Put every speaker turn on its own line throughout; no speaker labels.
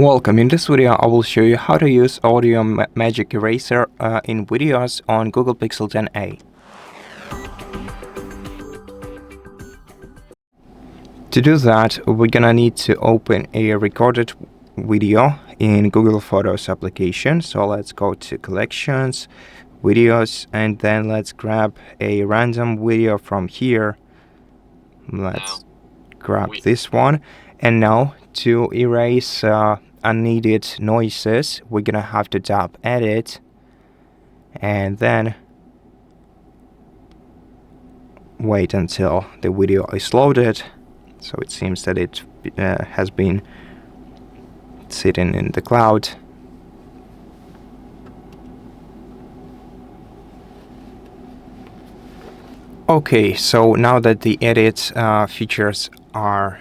Welcome. In this video, I will show you how to use Audio Magic Eraser in videos on Google Pixel 10a. To do that, we're gonna need to open a recorded video in Google Photos application. So let's go to Collections, Videos, and then let's grab a random video from here. Let's grab this one. And now to erase unneeded noises, we're gonna have to tap Edit and then wait until the video is loaded. So it seems that it has been sitting in the cloud. Okay, so now that the edit features are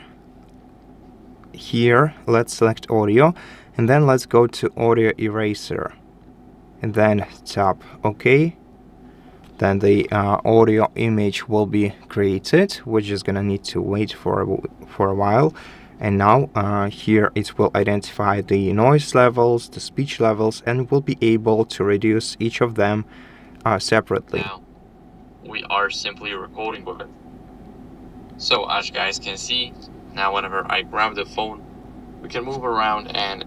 here, let's select audio and then let's go to audio eraser and then tap OK. Then the audio image will be created. We're just gonna need to wait for a while. And now here it will identify the noise levels, the speech levels, and we'll be able to reduce each of them separately.
Now, we are simply recording with it. So as you guys can see, now whenever I grab the phone, we can move around, and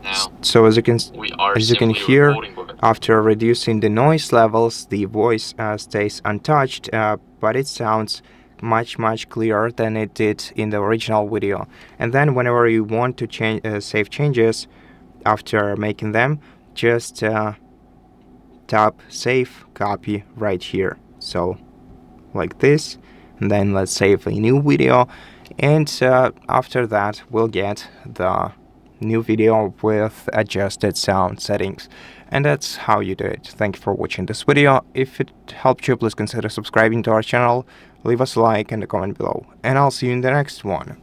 now
so as you can hear,
with it.
After reducing the noise levels, the voice stays untouched, but it sounds much clearer than it did in the original video. And then whenever you want to change save changes after making them, just tap Save Copy right here. So like this, and then let's save a new video, and after that we'll get the new video with adjusted sound settings. And that's how you do it. Thank you for watching this video. If it helped you, please consider subscribing to our channel, leave us a like and a comment below, and I'll see you in the next one.